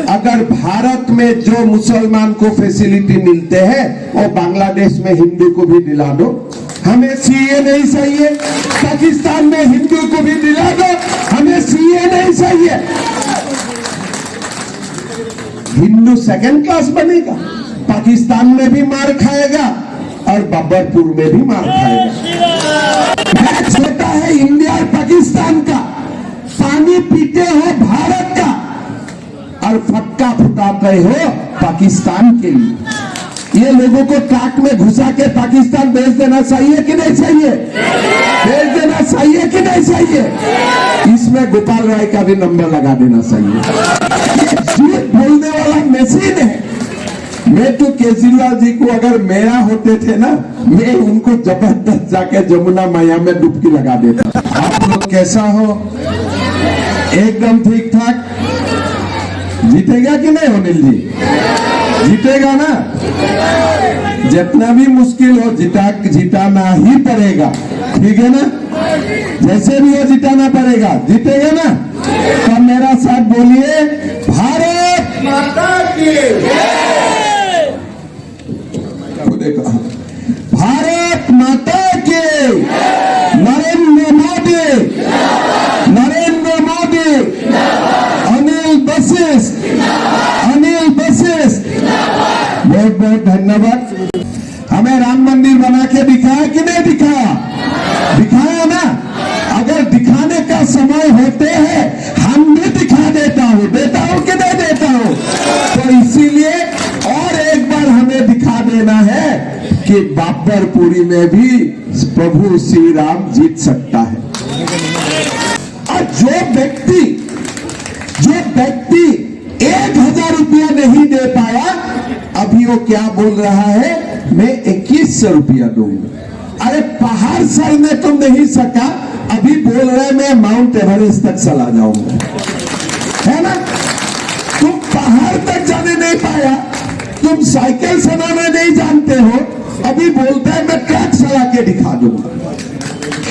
अगर भारत में जो मुसलमान को फैसिलिटी मिलते हैं वो बांग्लादेश में हिंदू को भी दिला दो। हमें सीए नहीं चाहिए, पाकिस्तान में हिंदू को भी दिला दो, हमें सीए नहीं चाहिए। हिंदू सेकंड क्लास बनेगा, पाकिस्तान में भी मार खाएगा और बब्बरपुर में भी मार खाएगा। मैच होता है इंडिया और पाकिस्तान का, पानी पीते हो भारत का और फटका फुटाते हो पाकिस्तान के लिए। ये लोगों को ट्रक में घुसा के पाकिस्तान भेज देना चाहिए कि नहीं चाहिए? भेज देना चाहिए कि नहीं चाहिए? इसमें गोपाल राय का भी नंबर लगा देना चाहिए। झूठ बोलने वाला मशीन है। मैं तो केजरीवाल जी को अगर मेरा होते थे ना, मैं उनको जबरदस्त जाके जमुना मैया में डुबकी लगा देता। आप लोग कैसा हो? एकदम ठीक ठाक? जीतेगा कि नहीं अनिल जी? जीतेगा ना? जितना भी मुश्किल हो जिताना ही पड़ेगा, ठीक है ना? जैसे भी हो जिताना पड़ेगा, जीतेगा ना? तो मेरा साथ बोलिए, भारत माता की भारत माता के, नरेंद्र मोदी, नरेंद्र मोदी, अनिल वशिष्ठ, अनिल वशिष्ठ, बहुत बहुत धन्यवाद। हमें राम मंदिर बना के दिखाया कि नहीं दिखाया? दिखाया ना? अगर दिखाने का समय होते हैं हम भी दिखा देता हूं कि नहीं देता हूं। तो इसीलिए और एक बार हमें दिखा देना है कि बाबरपुरी में भी प्रभु श्री राम जीत सकता है। और जो व्यक्ति 1000 रुपया नहीं दे पाया, अभी वो क्या बोल रहा है, मैं 2100 रुपया दूंगा। अरे पहाड़ चढ़ने तो नहीं सका, अभी बोल रहे मैं माउंट एवरेस्ट तक चला जाऊंगा, है ना? तुम पहाड़ तक जाने नहीं पाया, तुम साइकिल चलाना नहीं जानते हो, अभी बोलता है मैं ट्रक चला के दिखा दूंगा।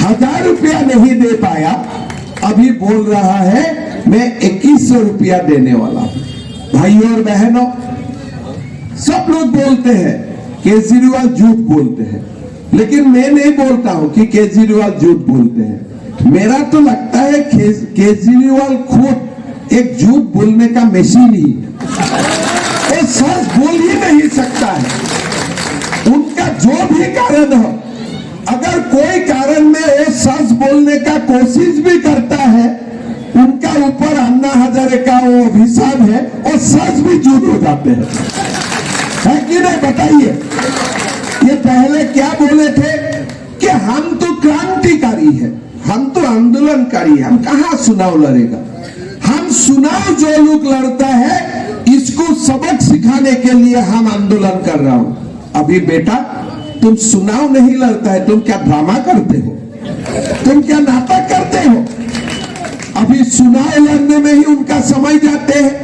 1000 रुपया नहीं दे पाया, अभी बोल रहा है मैं 2100 रुपया देने वाला हूं। भाइयों और बहनों, सब लोग बोलते हैं केजरीवाल झूठ बोलते हैं, लेकिन मैं नहीं बोलता हूं कि केजरीवाल झूठ बोलते हैं। मेरा तो लगता है केजरीवाल खुद एक झूठ बोलने का मशीन ही है। वो सच बोल ही नहीं सकता है। उनका जो भी कारण हो, अगर कोई कारण में वो सच बोलने का कोशिश भी करता है, उनका ऊपर अन्ना हजारे का वो अभिशाप है, और सच भी झूठ हो जाते हैं, है कि नहीं? बताइए। ये पहले क्या बोले थे कि हम तो क्रांतिकारी है, हम तो आंदोलनकारी है, हम कहां चुनाव लड़ेगा। हम चुनाव जो लोग लड़ता है इसको सबक सिखाने के लिए हम आंदोलन कर रहा हूं। अभी बेटा तुम चुनाव नहीं लड़ता है, तुम क्या ड्रामा करते हो, तुम क्या नाटक करते हो? अभी चुनाव लड़ने में ही उनका समय जाते हैं।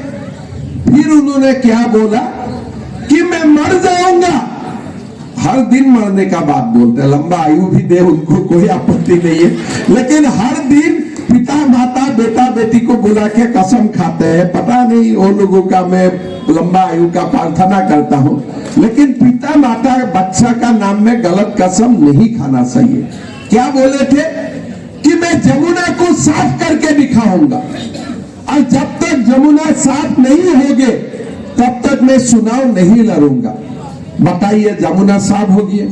फिर उन्होंने क्या बोला कि मैं मर जाऊंगा। हर दिन मरने का बात बोलते हैं, लंबा आयु भी दे उनको कोई आपत्ति नहीं है, लेकिन हर दिन पिता माता बेटा बेटी को बुला के कसम खाते हैं। पता नहीं वो लोगों का मैं लंबा आयु का प्रार्थना करता हूं, लेकिन पिता माता बच्चा का नाम में गलत कसम नहीं खाना चाहिए। क्या बोले थे कि मैं जमुना को साफ करके दिखाऊंगा, और जब तक जमुना साफ नहीं होगे तब तक मैं चुनाव नहीं लड़ूंगा। बताइए जमुना साफ हो गए?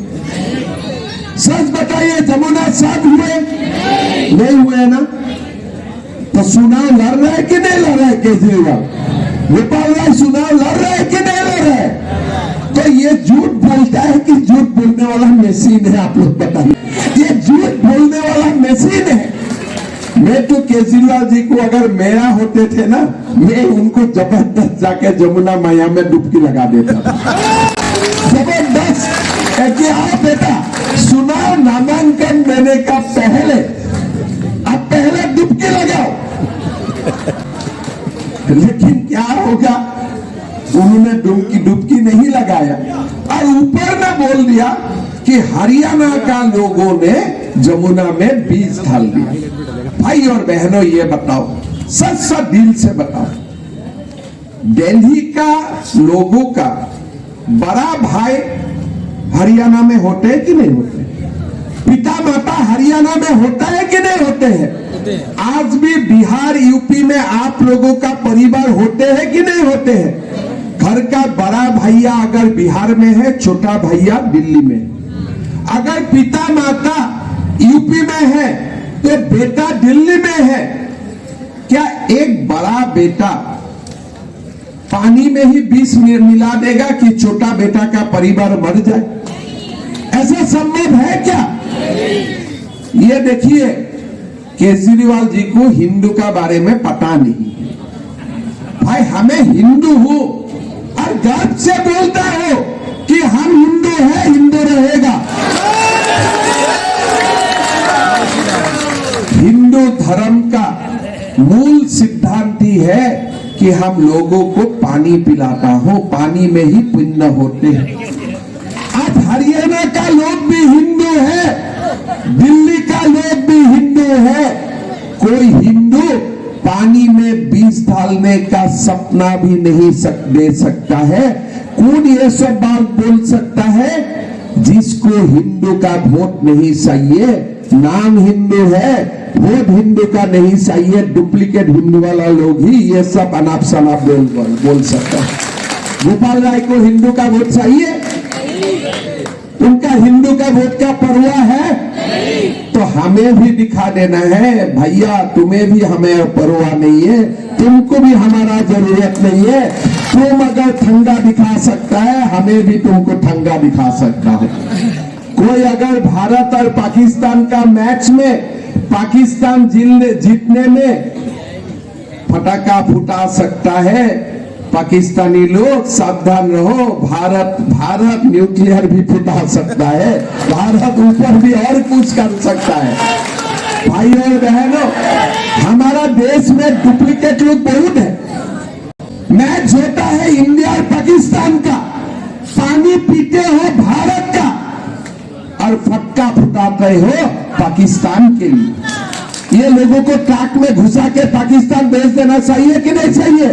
सच बताइए, जमुना साफ हुए? नहीं हुए ना? तो चुनाव लड़ रहा है कि नहीं लड़ रहा है केजरीवाल? गोपाल राय चुनाव लड़ रहा है कि नहीं लड़ रहा है? तो ये झूठ बोलता है कि झूठ बोलने वाला मशीन है। आप लोग बताइए, ये झूठ बोलने वाला मशीन है। मैं तो केजरीवाल जी को अगर मेरा होते थे ना, मैं उनको जबरदस्त जाके जमुना मैया में डुबकी लगा देता। जबरदस्त कि आप बेटा चुनाव नामांकन देने का पहले आप पहले डुबकी लगाओ। लेकिन क्या होगा, उन्होंने डुबकी नहीं लगाया, और ऊपर में बोल दिया कि हरियाणा का लोगों ने जमुना में बीज डाल दिया। भाई और बहनों, ये बताओ, सच दिल से बताओ, दिल्ली का लोगों का बड़ा भाई हरियाणा में होते हैं कि नहीं होते? पिता माता हरियाणा में होता है कि नहीं होते हैं? आज भी बिहार यूपी में आप लोगों का परिवार होते हैं कि नहीं होते हैं? घर का बड़ा भैया अगर बिहार में है, छोटा भैया दिल्ली में, अगर पिता माता यूपी में है तो बेटा दिल्ली में है। क्या एक बड़ा बेटा पानी में ही विष मिला देगा कि छोटा बेटा का परिवार मर जाए? ऐसा संभव है क्या? ये देखिए, केजरीवाल जी को हिंदू का बारे में पता नहीं है। भाई हमें हिंदू हो और गर्व से बोलता हो कि हम हिंदू है, हिंदू रहेगा। हिंदू धर्म का मूल सिद्धांत ही है कि हम लोगों को पानी पिलाता हो, पानी में ही पुण्य होते हैं। आज हरियाणा का लोग भी हिंदू है, दिल्ली का लोग भी हिंदू है। कोई हिंदू पानी में बीज डालने का सपना भी नहीं दे सकता है। कौन ये सब बात बोल सकता है? जिसको हिंदू का वोट नहीं चाहिए, नाम हिंदू है, वोट हिंदू का नहीं चाहिए, डुप्लीकेट हिंदू वाला लोग ही ये सब अनाप शनाप बोल सकता है। गोपाल राय को हिंदू का वोट चाहिए? उनका हिंदू का वोट का परवाह है? तो हमें भी दिखा देना है भैया, तुम्हें भी हमें परवाह नहीं है, तुमको भी हमारा जरूरत नहीं है। तुम अगर ठंडा दिखा सकता है, हमें भी तुमको ठंडा दिखा सकता है। कोई अगर भारत और पाकिस्तान का मैच में पाकिस्तान जीतने में फटाका फुटा सकता है, पाकिस्तानी लोग सावधान रहो, भारत न्यूक्लियर भी फुटा सकता है, भारत ऊपर भी और कुछ कर सकता है। भाई और बहनों, हमारा देश में डुप्लीकेट लोग बहुत है। मैच होता है इंडिया और पाकिस्तान का, पानी पीते हो भारत का और फटका फुटाते हो पाकिस्तान के लिए। ये लोगों को ट्रक में घुसा के पाकिस्तान भेज देना चाहिए कि नहीं चाहिए?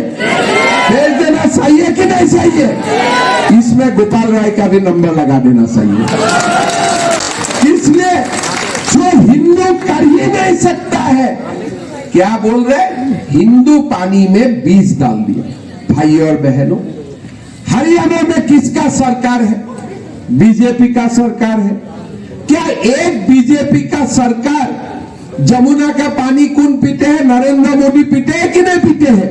भेज देना चाहिए कि नहीं चाहिए? इसमें गोपाल राय का भी नंबर लगा देना चाहिए। इसलिए जो हिंदू कर ही नहीं सकता है, क्या बोल रहे? हिंदू पानी में बीज डाल दिया। भाई और बहनों, हरियाणा में किसका सरकार है? बीजेपी का सरकार है। क्या एक बीजेपी का सरकार जमुना का पानी कौन पीते हैं? नरेंद्र मोदी पीते हैं कि नहीं पीते हैं?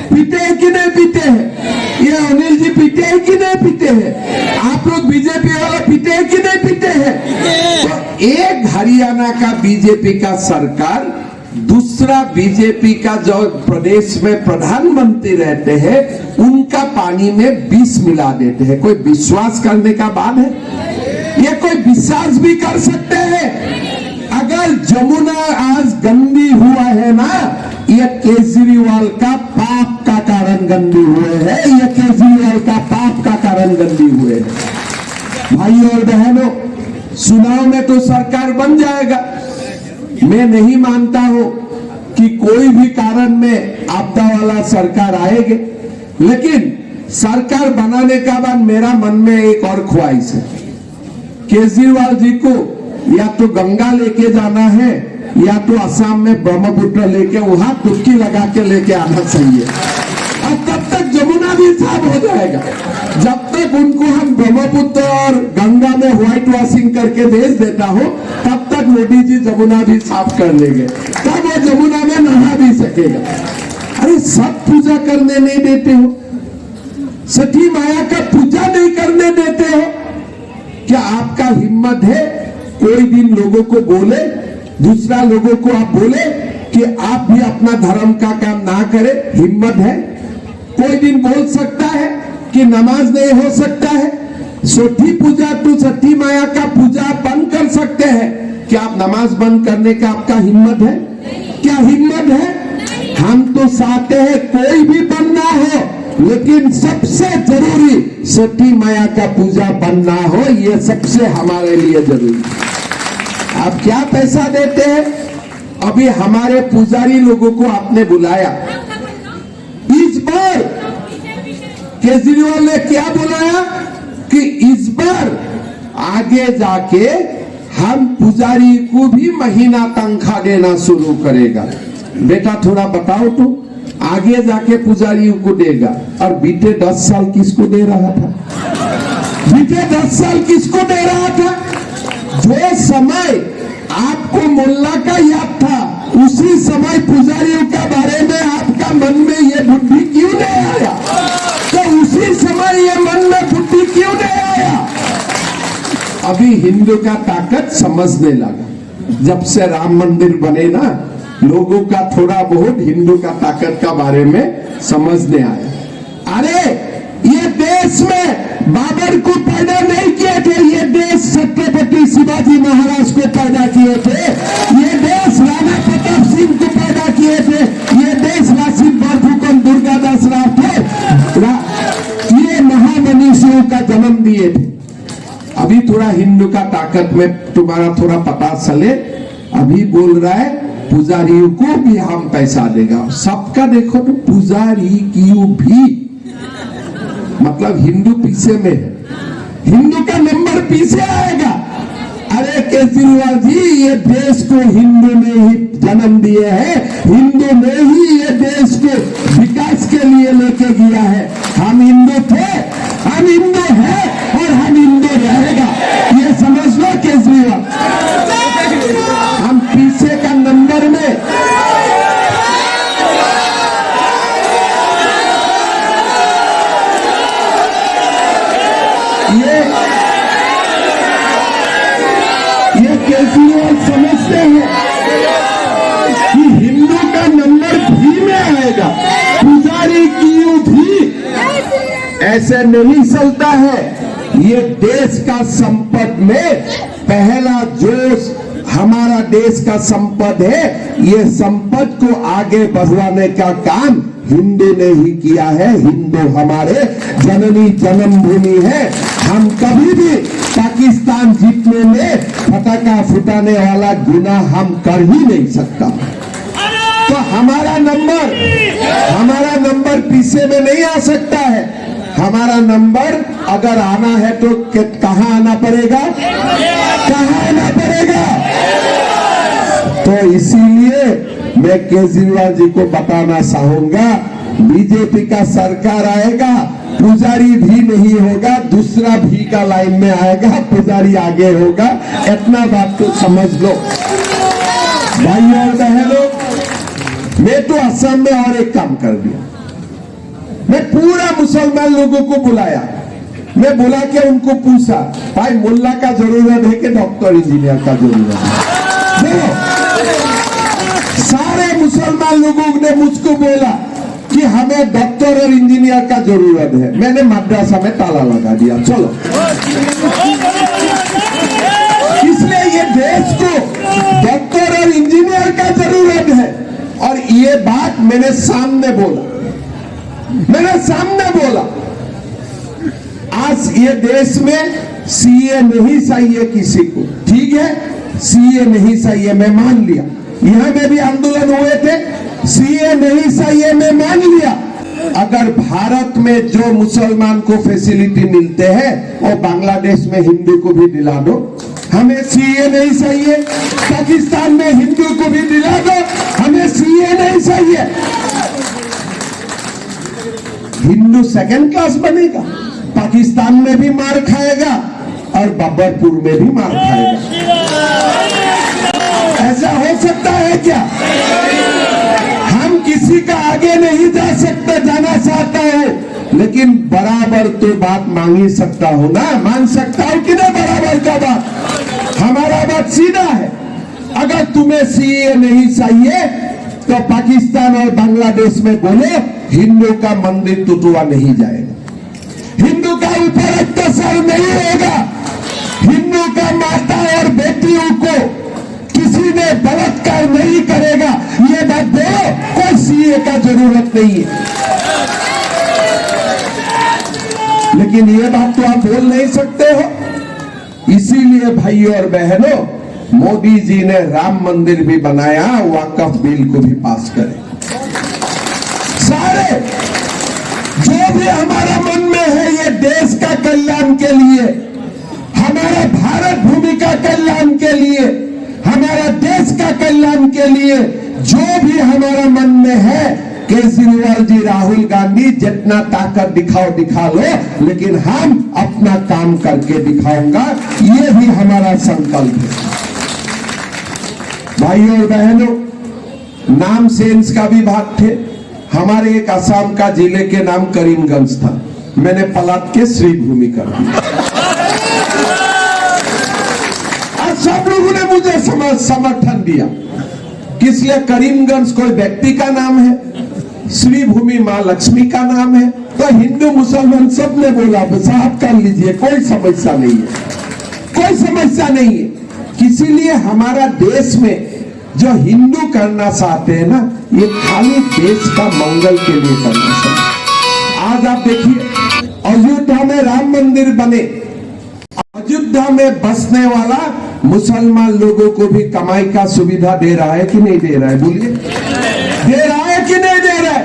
पीते हैं कि नहीं पीते हैं? ये अनिल जी पीते हैं कि नहीं पीते हैं? आप लोग बीजेपी वाला पीते हैं कि नहीं पीते हैं? तो एक हरियाणा का बीजेपी का सरकार दूसरा बीजेपी का जो प्रदेश में प्रधानमंत्री रहते हैं, उनका पानी में विष मिला देते हैं। कोई विश्वास करने का बात है? ये कोई विश्वास भी कर सकते हैं? अगर जमुना आज गंदी हुआ है ना, ये केजरीवाल का पाप का कारण गंदी हुए हैं, ये केजरीवाल का पाप का कारण गंदी हुए हैं। भाई और बहनों, चुनाव में तो सरकार बन जाएगा। मैं नहीं मानता हूं कि कोई भी कारण में आपदा वाला सरकार आएगी, लेकिन सरकार बनाने का बाद मेरा मन में एक और ख्वाहिश है, केजरीवाल जी को या तो गंगा लेके जाना है या तो असम में ब्रह्मपुत्र लेके वहां डुबकी लगा के लेके आना चाहिए। और तब तक जमुना भी साफ हो जाएगा। जब तक उनको हम ब्रह्मपुत्र और गंगा में व्हाइट वॉशिंग करके भेज देता हो, तब तक मोदी जी जमुना भी साफ कर लेंगे, तब वो जमुना में नहा भी सकेगा। अरे सब पूजा करने नहीं देते हो, सती माया का पूजा नहीं करने देते हो। क्या आपका हिम्मत है कोई दिन लोगों को बोले, दूसरा लोगों को आप बोले कि आप भी अपना धर्म का काम ना करें? हिम्मत है? कोई दिन बोल सकता है कि नमाज नहीं हो सकता है? सती पूजा तो सती माया का पूजा बंद कर सकते हैं, क्या आप नमाज बंद करने का आपका हिम्मत है? क्या हिम्मत है? हम तो चाहते हैं कोई भी बंद ना हो, लेकिन सबसे जरूरी सती माया का पूजा बंद ना हो, ये सबसे हमारे लिए जरूरी। आप क्या पैसा देते हैं? अभी हमारे पुजारी लोगों को आपने बुलाया, इस बार केजरीवाल ने क्या बुलाया कि इस बार आगे जाके हम पुजारी को भी महीना तनख्वाह देना शुरू करेगा। बेटा थोड़ा बताओ तो, आगे जाके पुजारियों को देगा, और बीते 10 साल किसको दे रहा था? बीते 10 साल किसको दे रहा था? जो समय आपको मुल्ला का याद था, उसी समय पुजारियों के बारे में आपका मन में ये बुद्धि क्यों नहीं आया? तो उसी समय ये मन में बुद्धि क्यों नहीं आया? अभी हिंदू का ताकत समझने लगा। जब से राम मंदिर बने ना, लोगों का थोड़ा बहुत हिंदू का ताकत का बारे में समझने आया। अरे ये देश में बाबर को पैदा नहीं किए थे, ये देश छत्रपति शिवाजी महाराज को पैदा किए थे, ये देश राणा प्रताप सिंह को पैदा किए थे, ये देश लासित बरफुकन दुर्गादास राव थे, ये महामनीषियों का जन्म दिए थे। अभी थोड़ा हिंदू का ताकत में तुम्हारा थोड़ा पता चले। अभी बोल रहा है पुजारियों को भी हम पैसा देगा। सबका देखो तो पुजारी क्यों भी, मतलब हिंदू पीछे में है, हिंदू का नंबर पीछे आएगा। अरे केजरीवाल जी, ये देश को हिंदू ने ही जन्म दिए हैं, हिंदू ने ही ये देश को विकास के लिए लेके गया है। हम हिंदू थे, हम हिंदू हैं और हम हिंदू रहेगा, ये समझ लो केजरीवाल। हम पीछे का नंबर में ये केजरीवाल समझते हैं कि हिंदू का नंबर भी में आएगा, पुजारी क्यों भी ऐसे नहीं चलता है। ये देश का संपद में पहला जोश हमारा देश का संपद है। ये संपद को आगे बढ़ाने का काम हिंदू ने ही किया है। हिंदू हमारे जननी जन्मभूमि है। हम कभी भी पाकिस्तान जीतने में पटाखा फुटाने वाला गुनाह हम कर ही नहीं सकता। तो हमारा नंबर पीछे में नहीं आ सकता है। हमारा नंबर अगर आना है तो कहाँ आना पड़ेगा? कहाँ आना पड़ेगा? तो इसीलिए मैं केजरीवाल जी को बताना चाहूंगा, बीजेपी का सरकार आएगा, पुजारी भी नहीं होगा, दूसरा भी का लाइन में आएगा, पुजारी आगे होगा। इतना बात तो समझ लो भाई और बहनों। मैं तो असम में और एक काम कर दिया, मैं पूरा मुसलमान लोगों को बुलाया। मैं बुला के उनको पूछा, भाई मुल्ला का जरूरत है कि डॉक्टर इंजीनियर का जरूरत है? देखो, सारे मुसलमान लोगों ने मुझको बोला कि हमें डॉक्टर और इंजीनियर का जरूरत है। मैंने मद्रासा में ताला लगा दिया। चलो, इसलिए ये देश को डॉक्टर और इंजीनियर का जरूरत है। और ये बात मैंने सामने बोला, आज ये देश में सीए नहीं चाहिए किसी को, ठीक है, सीए नहीं चाहिए, मैं मान लिया। यहां में भी आंदोलन हुए थे, सीए नहीं चाहिए, मैं मान लिया। अगर भारत में जो मुसलमान को फैसिलिटी मिलते हैं वो बांग्लादेश में हिंदू को भी दिला दो। हमें सीए नहीं चाहिए। पाकिस्तान में हिंदू को भी दिला दो, हमें सीए नहीं चाहिए। हिंदू सेकंड क्लास बनेगा, पाकिस्तान में भी मार खाएगा और बब्बरपुर में भी मार खाएगा। ऐसा हो सकता है क्या? हम किसी का आगे नहीं जा सकते, जाना चाहता है, लेकिन बराबर तो बात मांग ही सकता हो ना, मान सकता हो कि नहीं बराबर का बात? हमारा बात सीधा है, अगर तुम्हें सीए नहीं चाहिए तो पाकिस्तान और बांग्लादेश में बोले हिंदू का मंदिर टूटा नहीं जाएगा, हिंदू का ऊपर अत्याचार नहीं होगा, हिंदू का माता और बेटियों को किसी ने बलात्कार नहीं करेगा, ये बात बोलो, कोई सीए का जरूरत नहीं है। लेकिन ये बात तो आप बोल नहीं सकते हो। इसीलिए भाइयों और बहनों, मोदी जी ने राम मंदिर भी बनाया, वक्फ बिल को भी पास करे। सारे जो जो भी हमारा मन में है ये देश का कल्याण के लिए, हमारा भारत भूमि का कल्याण के लिए, हमारा देश का कल्याण के लिए जो भी हमारा मन में है, केजरीवाल जी, राहुल गांधी जितना ताकत दिखाओ दिखा लो, लेकिन हम अपना काम करके दिखाऊंगा, ये भी हमारा संकल्प है। भाइयों और बहनों, नाम सेंस का भी भाग थे। हमारे एक असम का जिले के नाम करीमगंज था, मैंने पलट के श्रीभूमि कर दिया। आज सब लोगों ने मुझे समर्थन दिया, इसलिए करीमगंज कोई व्यक्ति का नाम है, श्रीभूमि मां लक्ष्मी का नाम है, तो हिंदू मुसलमान सब ने बोला साहब कर लीजिए, कोई समस्या नहीं है, कोई समस्या नहीं है। इसीलिए हमारा देश में जो हिंदू करना चाहते हैं ना, ये खाली देश का मंगल के लिए करना चाहते। आज आप देखिए अयोध्या में राम मंदिर बने, अयोध्या में बसने वाला मुसलमान लोगों को भी कमाई का सुविधा दे रहा है कि नहीं दे रहा है? बोलिए, दे रहा है कि नहीं दे रहा है?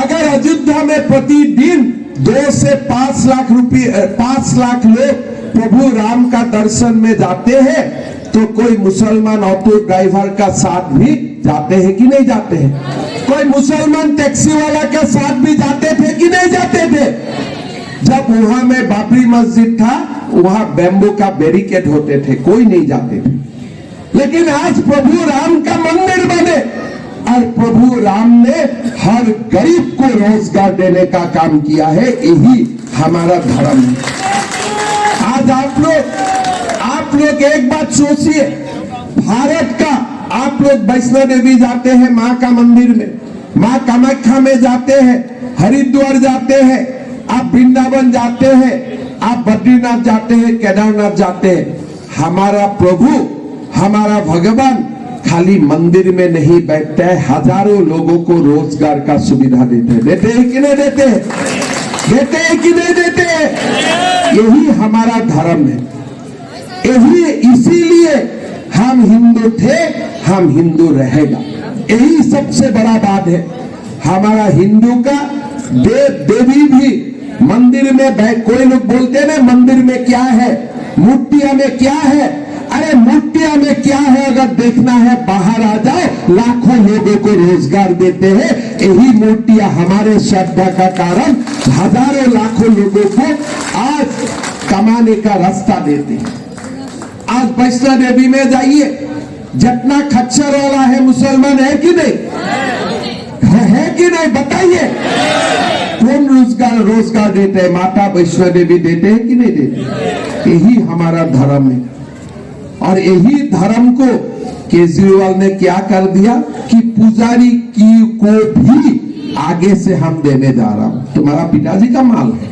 अगर अयोध्या में प्रतिदिन 2 से 5 लाख रुपये 5 लाख लोग प्रभु राम का दर्शन में जाते हैं, तो कोई मुसलमान ऑटो ड्राइवर का साथ भी जाते हैं कि नहीं जाते हैं? कोई मुसलमान टैक्सी वाला का साथ भी जाते थे कि नहीं जाते थे? जब वहां में बाबरी मस्जिद था, वहां बैम्बू का बैरिकेड होते थे, कोई नहीं जाते थे। लेकिन आज प्रभु राम का मंदिर बने और प्रभु राम ने हर गरीब को रोजगार देने का काम किया है, यही हमारा धर्म है। आज आप लोग एक बात सोचिए, भारत का आप लोग वैष्णो देवी जाते हैं, माँ का मंदिर में, माँ कामाख्या में जाते हैं, हरिद्वार जाते हैं, आप वृंदावन जाते हैं, आप बद्रीनाथ जाते हैं, केदारनाथ जाते हैं। हमारा प्रभु, हमारा भगवान खाली मंदिर में नहीं बैठते हैं, हजारों लोगों को रोजगार का सुविधा देते हैं। देते हैं कि नहीं देते हैं? देते हैं कि नहीं देते हैं? यही हमारा धर्म है, यही इसीलिए हम हिंदू थे, हम हिंदू रहेगा, यही सबसे बड़ा बात है। हमारा हिंदू का देव देवी भी मंदिर में कोई लोग बोलते हैं ना मंदिर में क्या है, मूर्तियां में क्या है? अरे मूर्तियां में क्या है अगर देखना है बाहर आ जाओ, लाखों लोगों को रोजगार देते हैं। यही मूर्तियां हमारे श्रद्धा का कारण हजारों लाखों लोगों को आज कमाने का रास्ता देते हैं। आज वैष्णो देवी में जाइए, जितना खच्चर वाला है मुसलमान है कि नहीं? है कि नहीं? बताइए, कौन रोजगार देते हैं? माता वैष्णो देवी देते हैं कि नहीं देते? यही हमारा धर्म है। और यही धर्म को केजरीवाल ने क्या कर दिया कि पुजारी को भी आगे से हम देने जा रहा हूं, तुम्हारा पिताजी का माल है,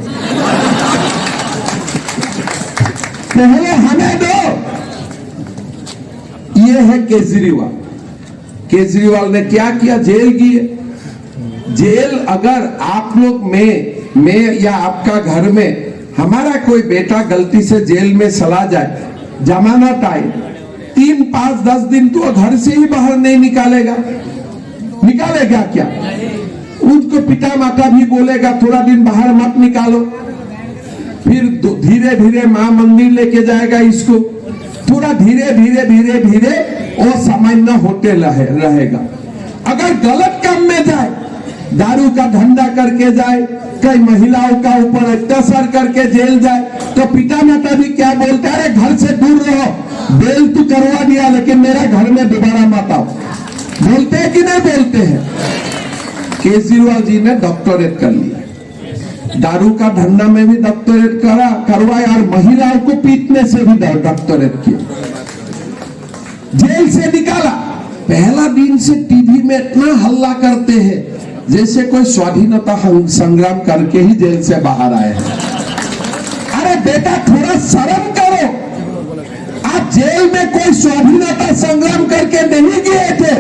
पहले हमें दो। ये है केजरीवाल। केजरीवाल ने क्या किया? जेल किए। जेल अगर आप लोग में या आपका घर में हमारा कोई बेटा गलती से जेल में चला जाए, जमानत आए, 3, 5, 10 दिन तो घर से ही बाहर नहीं निकालेगा, निकालेगा क्या? उसको पिता माता भी बोलेगा थोड़ा दिन बाहर मत निकालो, फिर धीरे धीरे मां मंदिर लेके जाएगा इसको, थोड़ा धीरे धीरे वो सामान्य होते रहेगा। अगर गलत काम में जाए, दारू का धंधा करके जाए, कई महिलाओं का ऊपर अत्याचार करके जेल जाए, तो पिता माता भी क्या बोलते हैं? अरे घर से दूर रहो, बेल तो करवा दिया लेकिन मेरा घर में दोबारा मत आओ। बोलते हैं कि नहीं बोलते हैं? केजरीवाल जी ने डॉक्टरेट कर लिया, दारू का धंधा में भी डॉक्टरेट करवाया और महिलाओं को पीटने से भी डॉक्टरेट किया, जेल से निकाला। पहला दिन से टीवी में इतना हल्ला करते हैं जैसे कोई स्वाधीनता संग्राम करके ही जेल से बाहर आए हैं। अरे बेटा थोड़ा शर्म करो, आप जेल में कोई स्वाधीनता संग्राम करके नहीं गए थे,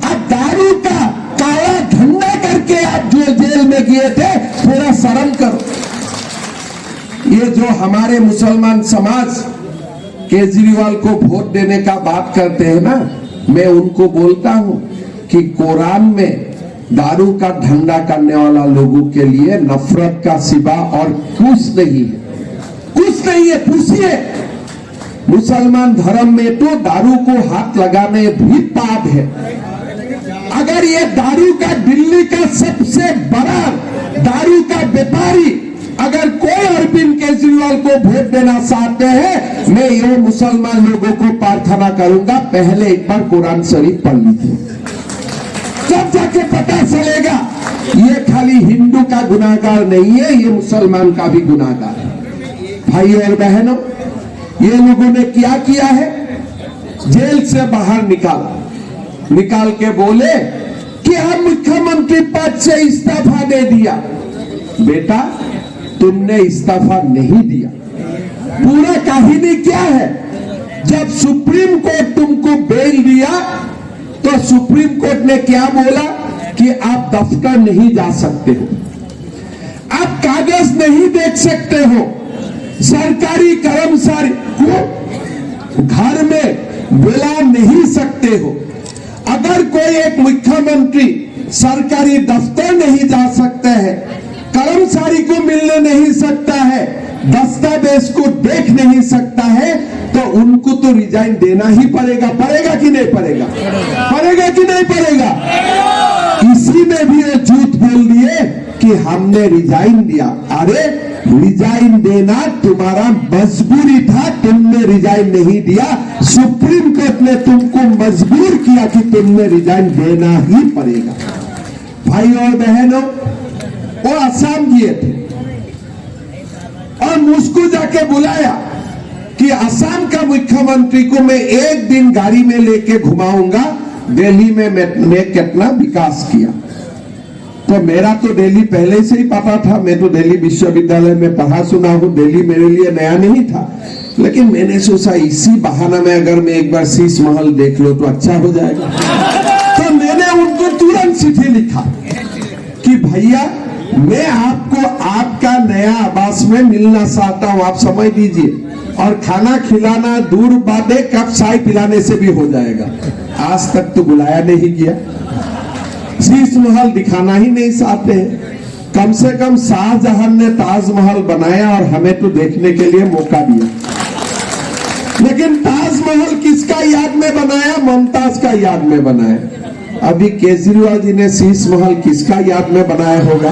आप दारू का काला धंधा करके आप जो जेल में गए थे, थोड़ा शर्म करो। ये जो हमारे मुसलमान समाज केजरीवाल को वोट देने का बात करते हैं ना, मैं उनको बोलता हूं कि कुरान में दारू का धंधा करने वाला लोगों के लिए नफरत का सिवा और कुछ नहीं है, कुछ नहीं है। पूछिए, मुसलमान धर्म में तो दारू को हाथ लगाने भी पाप है। अगर ये दारू का दिल्ली का सबसे बड़ा दारू का व्यापारी अगर कोई अरविंद केजरीवाल को वोट देना चाहते हैं, मैं ये मुसलमान लोगों को प्रार्थना करूंगा, पहले एक बार कुरान शरीफ पढ़ लीजिए, तब जाके पता चलेगा ये खाली हिंदू का गुनाहगार नहीं है, ये मुसलमान का भी गुनाहगार है। भाई और बहनों, ये लोगों ने क्या किया है, जेल से बाहर निकाल के बोले कि हम मुख्यमंत्री पद से इस्तीफा दे दिया। बेटा, तुमने इस्तीफा नहीं दिया। पूरा कहानी क्या है, जब सुप्रीम कोर्ट तुमको बेल दिया तो सुप्रीम कोर्ट ने क्या बोला कि आप दफ्तर नहीं जा सकते हो, आप कागज नहीं देख सकते हो, सरकारी कर्मचारी को घर में बुला नहीं सकते हो। अगर कोई एक मुख्यमंत्री सरकारी दफ्तर नहीं जा सकते हैं, कर्मचारी को मिलने नहीं सकता है, दस्तावेज को देख नहीं सकता है, तो उनको तो रिजाइन देना ही पड़ेगा। पड़ेगा कि नहीं पड़ेगा? पड़ेगा कि नहीं पड़ेगा? इसी में भी वो झूठ बोल दिए कि हमने रिजाइन दिया। अरे रिजाइन देना तुम्हारा मजबूरी था, तुमने रिजाइन नहीं दिया, सुप्रीम कोर्ट ने तुमको मजबूर किया कि तुमने रिजाइन देना ही पड़ेगा। भाई और बहनों, वो असम गए थे और मुझको जाके बुलाया कि असम का मुख्यमंत्री को मैं एक दिन गाड़ी में लेके घुमाऊंगा, दिल्ली में मैं कितना विकास किया। तो मेरा तो दिल्ली पहले से ही पता था, मैं तो दिल्ली विश्वविद्यालय में पढ़ा सुना हूं, दिल्ली मेरे लिए नया नहीं था, लेकिन मैंने सोचा इसी बहाना में अगर मैं एक बार शीश महल देख लो तो अच्छा हो जाएगा। तो मैंने उनको तुरंत चिट्ठी लिखा कि भैया, मैं आपको आपका नया आवास में मिलना चाहता हूं, आप समय दीजिए, और खाना खिलाना दूर बात है, कप चाय पिलाने से भी हो जाएगा। आज तक तो बुलाया नहीं गया, शीश महल दिखाना ही नहीं चाहते हैं। कम से कम शाहजहां ने ताजमहल बनाया और हमें तो देखने के लिए मौका दिया, लेकिन ताजमहल किसका याद में बनाया? मुमताज का याद में बनाया। अभी केजरीवाल जी ने शीश महल किसका याद में बनाया होगा?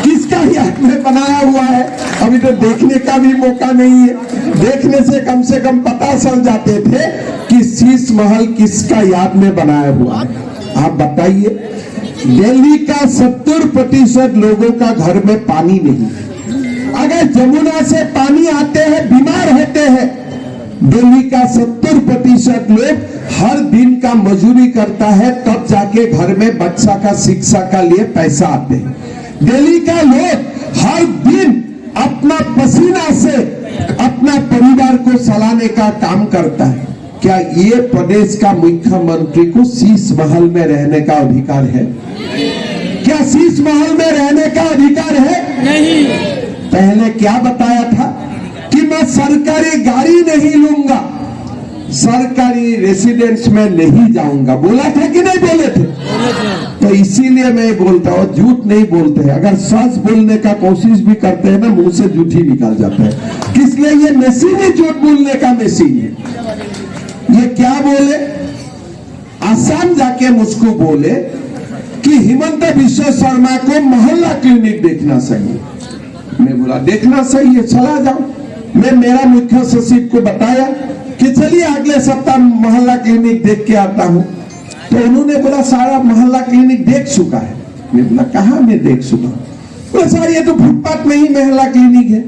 किसका याद में बनाया हुआ है? अभी तो देखने का भी मौका नहीं है। देखने से कम पता चल जाते थे कि शीश महल किसका याद में बनाया हुआ है। आप बताइए, दिल्ली का 70% लोगों का घर में पानी नहीं है। अगर जमुना से पानी आते हैं, बीमार होते हैं, दिल्ली का 70% लोग हर दिन का मजदूरी करता है, तब जाके घर में बच्चा का शिक्षा का लिए पैसा आते हैं। दिल्ली का लोग हर दिन अपना पसीना से अपना परिवार को चलाने का काम करता है। क्या ये प्रदेश का मुख्यमंत्री को शीश महल में रहने का अधिकार है? क्या शीश महल में रहने का अधिकार है? नहीं। पहले क्या बताया था कि मैं सरकारी गाड़ी नहीं लूंगा, सरकारी रेसिडेंस में नहीं जाऊंगा, बोला था कि नहीं बोले थे? तो इसीलिए मैं बोलता हूँ, झूठ नहीं बोलते हैं। अगर सच बोलने का कोशिश भी करते हैं ना, मुंह से झूठ ही निकाल जाता है। किसलिए? ये मशीन ही झूठ बोलने का मशीन है। ये क्या बोले, आसाम जाके मुझको बोले कि हिमंत बिश्व शर्मा को मोहल्ला क्लिनिक देखना चाहिए। मैं बोला देखना सही है, चला जाओ। मैं मेरा मुख्य सचिव को बताया कि चलिए अगले सप्ताह मोहल्ला क्लिनिक देख के आता हूँ। तो उन्होंने बोला सारा मोहल्ला क्लिनिक देख चुका है। मैं बोला कहाँ मैं देख चुका हूँ? बोला सर ये तो फुटपाथ में ही मोहल्ला क्लिनिक है।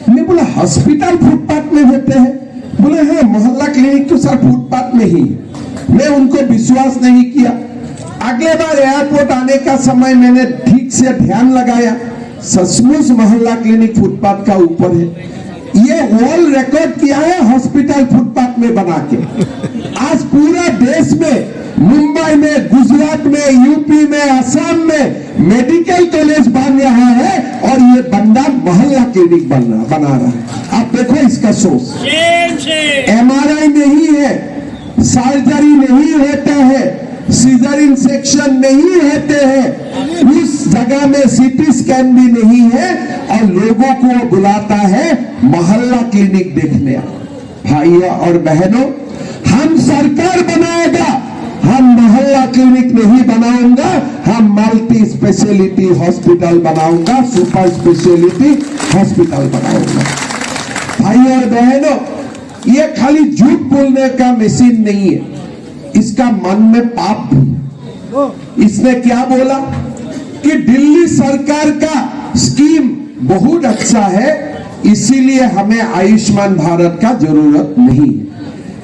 मैं बोला हॉस्पिटल फुटपाथ में होते हैं? बोले हाँ, मोहल्ला क्लिनिक तो सर फुटपाथ में ही है। मैं उनको विश्वास नहीं किया। अगले बार एयरपोर्ट आने का समय मैंने ठीक से ध्यान लगाया, सचमुच मोहल्ला क्लिनिक फुटपाथ का ऊपर है। ये वर्ल्ड रिकॉर्ड किया है हॉस्पिटल फुटपाथ में बना के। आज पूरा देश में, मुंबई में, गुजरात में, यूपी में, असम में मेडिकल कॉलेज बन रहा है और ये बंदा मोहल्ला क्लिनिक बना रहा है। आप देखो इसका सोच। MRI नहीं है, सर्जरी नहीं होता है, सीजरिन सेक्शन नहीं होते हैं, उस जगह में सीटी स्कैन भी नहीं है, और लोगों को वो बुलाता है मोहल्ला क्लिनिक देखने। भाइयों और बहनों, हम सरकार बनाएगा, हम मोहल्ला क्लिनिक नहीं बनाऊंगा, हम मल्टी स्पेशलिटी हॉस्पिटल बनाऊंगा, सुपर स्पेशलिटी हॉस्पिटल बनाऊंगा। भाइयों और बहनों, ये खाली झूठ बोलने का मशीन नहीं है, इसका मन में पाप भी। इसने क्या बोला कि दिल्ली सरकार का स्कीम बहुत अच्छा है, इसीलिए हमें आयुष्मान भारत का जरूरत नहीं है।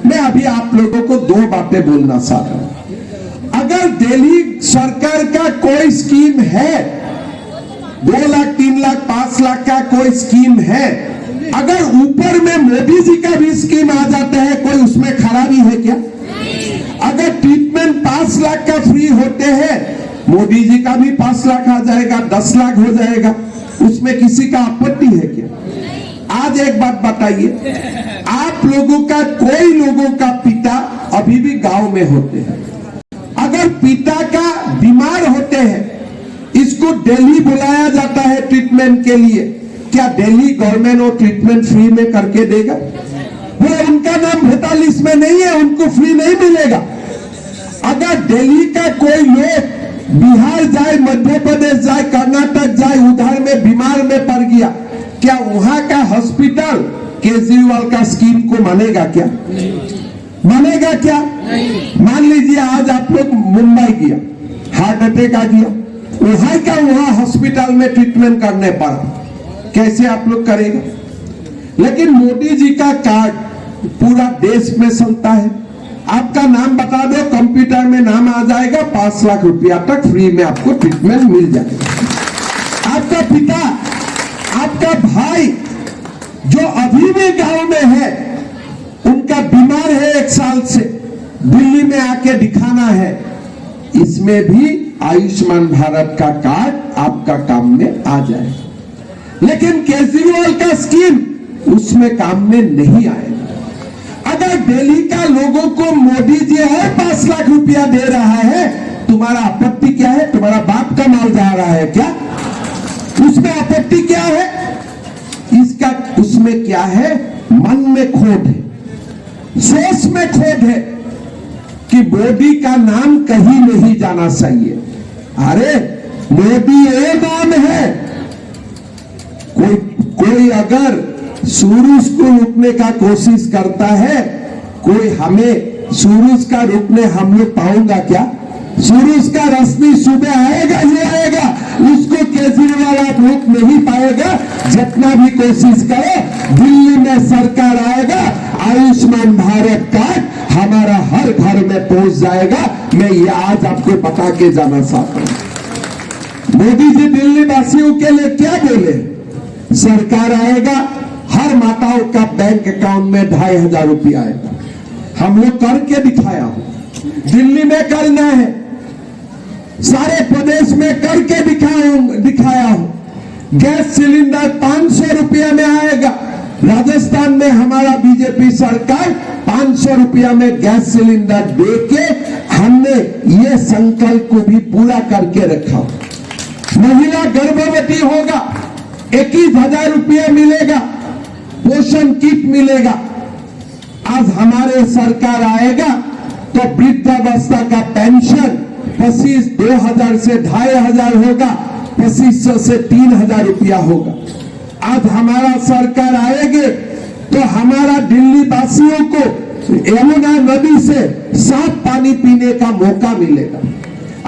मैं अभी आप लोगों को दो बातें बोलना चाह रहा हूं। अगर दिल्ली सरकार का कोई स्कीम है, 2 लाख 3 लाख 5 लाख का कोई स्कीम है, अगर ऊपर में मोदी जी का भी स्कीम आ जाता है, कोई उसमें खराबी है क्या? अगर ट्रीटमेंट 5 लाख का फ्री होते हैं, मोदी जी का भी 5 लाख आ जाएगा, 10 लाख हो जाएगा, उसमें किसी का आपत्ति है क्या? आज एक बात बताइए, आप लोगों का कोई लोगों का पिता अभी भी गांव में होते हैं, अगर पिता का बीमार होते हैं, इसको दिल्ली बुलाया जाता है ट्रीटमेंट के लिए, क्या दिल्ली गवर्नमेंट वो ट्रीटमेंट फ्री में करके देगा? वो उनका नाम भोटा लिस्ट में नहीं है, उनको फ्री नहीं मिलेगा। अगर दिल्ली का कोई लोग बिहार जाए, मध्य प्रदेश जाए, कर्नाटक जाए, उधर में बीमार में पड़ गया, क्या वहां का हॉस्पिटल केजरीवाल का स्कीम को मानेगा क्या? मानेगा क्या? मान लीजिए आज आप लोग मुंबई गया, हार्ट अटैक आ गया, वहां का वहां हॉस्पिटल में ट्रीटमेंट करने पड़ा, कैसे आप लोग करेगा? लेकिन मोदी जी का कार्ड पूरा देश में चलता है, आपका नाम बता दो, कंप्यूटर में नाम आ जाएगा, 5 लाख रुपया तक फ्री में आपको ट्रीटमेंट मिल जाएगा। आपका पिता, आपका भाई जो अभी भी गांव में है, उनका बीमार है 1 साल से, दिल्ली में आके दिखाना है, इसमें भी आयुष्मान भारत का कार्ड आपका काम में आ जाएगा। लेकिन केजरीवाल का स्कीम उसमें काम में नहीं आएगा। अगर दिल्ली का लोगों को मोदी जी है 5 लाख रुपया दे रहा है, तुम्हारा आपत्ति क्या है? तुम्हारा बाप का माल जा रहा है क्या? उसमें आपत्ति क्या है? इसका उसमें क्या है? मन में खोट है, सोच में खोट है कि मोदी का नाम कहीं नहीं जाना चाहिए। अरे मोदी ये नाम है, कोई अगर सूरज को रोकने का कोशिश करता है, कोई हमें सूरज का रोकने हम लोग पाऊंगा क्या? सूरज का रोशनी सुबह आएगा ही आएगा, उसको केजरीवाल आप रोक नहीं पाएगा, जितना भी कोशिश करे। दिल्ली में सरकार आएगा, आयुष्मान भारत कार्ड हमारा हर घर में पहुंच जाएगा। मैं ये आज आपको बता के जाना चाहता हूं। मोदी जी दिल्ली वासियों के लिए क्या बोले? सरकार आएगा, हर माताओं का बैंक अकाउंट में 2500 रुपया आएगा। हम लोग करके दिखाया हो, दिल्ली में करना है, सारे प्रदेश में करके दिखाया हो। गैस सिलेंडर 500 रुपया में आएगा। राजस्थान में हमारा बीजेपी सरकार 500 रुपया में गैस सिलेंडर देके हमने ये संकल्प को भी पूरा करके रखा। महिला गर्भवती होगा 21,000 रुपया मिलेगा, पोषण किट मिलेगा। आज हमारे सरकार आएगा तो वृद्धावस्था का पेंशन 2000 से 2500 होगा, 2500 से 3000 रुपया होगा। आज हमारा सरकार आएगी तो हमारा दिल्ली वासियों को यमुना नदी से साफ पानी पीने का मौका मिलेगा।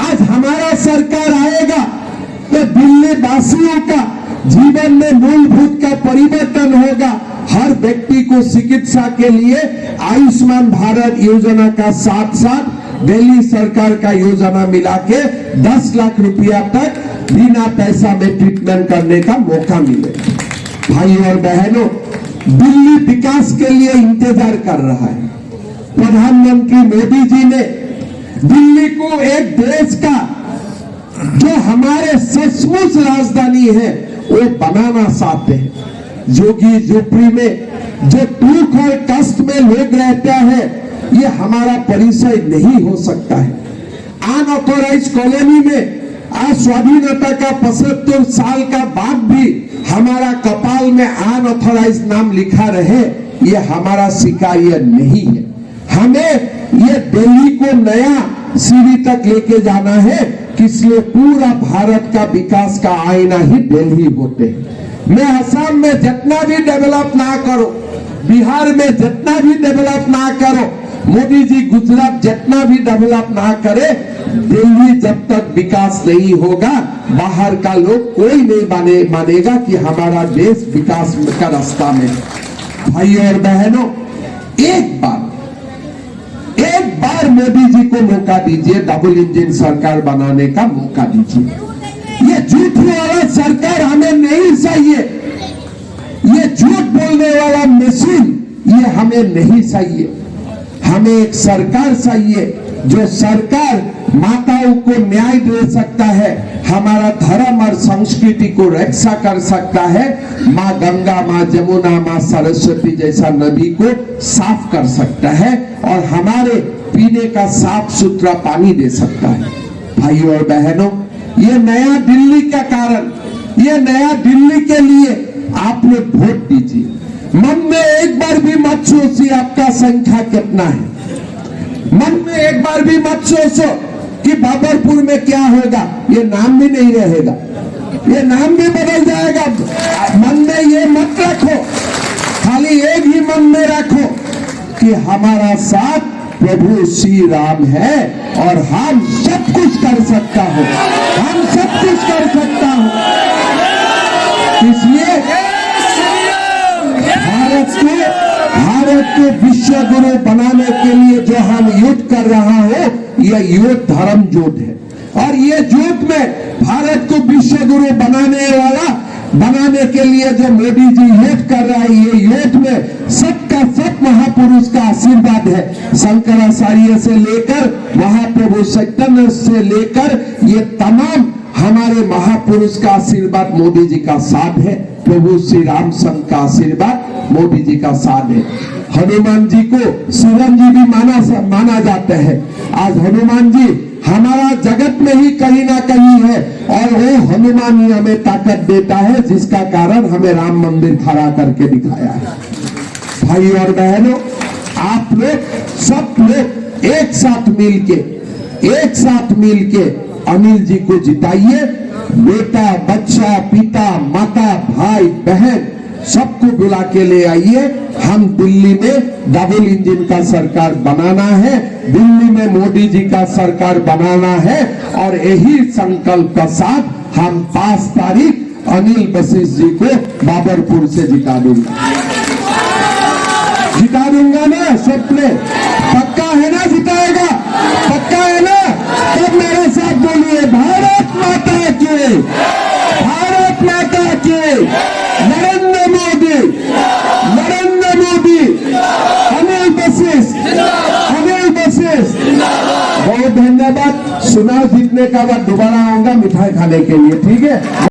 आज हमारा सरकार आएगा तो दिल्ली वासियों का जीवन में मूलभूत का परिवर्तन होगा। हर व्यक्ति को चिकित्सा के लिए आयुष्मान भारत योजना का साथ साथ दिल्ली सरकार का योजना मिला के 10 लाख रुपया तक बिना पैसा में ट्रीटमेंट करने का मौका मिलेगा। भाइयों और बहनों, दिल्ली विकास के लिए इंतजार कर रहा है। प्रधानमंत्री मोदी जी ने दिल्ली को एक देश का जो हमारे सचमुच राजधानी है वो बनाना चाहते हैं। जोगी झोपड़ी में जो दुख और कष्ट में लोग रहते हैं, ये हमारा परिचय नहीं हो सकता है। अनऑथोराइज कॉलोनी में आज स्वाधीनता का 75 साल का बाद भी हमारा कपाल में अनऑथोराइज नाम लिखा रहे, ये हमारा शिकायत नहीं है। हमें ये दिल्ली को नया सीढ़ी तक लेके जाना है, इसलिए पूरा भारत का विकास का आईना ही दिल्ली होते हैं। मैं असम में जितना भी डेवलप ना करो, बिहार में जितना भी डेवलप ना करो, मोदी जी गुजरात जितना भी डेवलप ना करे, दिल्ली जब तक विकास नहीं होगा, बाहर का लोग कोई नहीं मानेगा कि हमारा देश विकास का रास्ता में। भाइयों और बहनों, एक बार मोदी जी को मौका दीजिए, डबल इंजन सरकार बनाने का मौका दीजिए। ये झूठ वाला सरकार हमें नहीं चाहिए, ये झूठ बोलने वाला मशीन ये हमें नहीं चाहिए। हमें एक सरकार चाहिए जो सरकार माताओं को न्याय दे सकता है, हमारा धर्म और संस्कृति को रक्षा कर सकता है, माँ गंगा, माँ जमुना, माँ सरस्वती जैसा नदी को साफ कर सकता है और हमारे पीने का साफ सुथरा पानी दे सकता है। भाइयों और बहनों, ये नया दिल्ली का कारण, ये नया दिल्ली के लिए आप लोग वोट दीजिए। मन में एक बार भी मत सोचिए आपका संख्या कितना है, मन में एक बार भी मत सोचो कि बाबरपुर में क्या होगा, ये नाम भी नहीं रहेगा, ये नाम भी बदल जाएगा। मन में ये मत रखो, खाली एक ही मन में रखो कि हमारा साथ प्रभु श्री राम है और हम सब कुछ कर सकता हूं, हम सब कुछ कर सकता हूं। इसलिए भारत को विश्व गुरु बनाने के लिए जो हम युद्ध कर रहा हो, यह युद्ध धर्म युद्ध है। और ये युद्ध में भारत को विश्व गुरु बनाने के लिए जो मोदी जी युद्ध कर रहा है, ये युद्ध में सबका सब महापुरुष का आशीर्वाद है। शंकराचार्य से लेकर महाप्रभु चैतन्य से लेकर ये तमाम हमारे महापुरुष का आशीर्वाद मोदी जी का साथ है। प्रभु श्री रामचंद्र का आशीर्वाद मोदी जी का साथ है। हनुमान जी को चिरंजीवी माना जाता है। आज हनुमान जी हमारा जगत में ही कहीं ना कहीं है और वो हनुमान ही हमें ताकत देता है, जिसका कारण हमें राम मंदिर खड़ा करके दिखाया है। भाई और बहनों, आप लोग सब लोग एक साथ मिलके अनिल जी को जिताइए। बेटा, बच्चा, पिता, माता, भाई, बहन सबको बुला के ले आइए। हम दिल्ली में डबल इंजन का सरकार बनाना है, दिल्ली में मोदी जी का सरकार बनाना है और यही संकल्प के साथ हम 5 तारीख अनिल वशिष्ठ जी को बाबरपुर से जिता दूंगा ना। सबने पक्का है ना? जिताएगा, पक्का है ना? तब मेरे साथ बोलिए, भारत माता की, भारत माता की, नरेंद्र मोदी, अनिल वशिष्ठ। बहुत धन्यवाद। चुनाव जीतने का बाद दोबारा आऊंगा मिठाई खाने के लिए, ठीक है?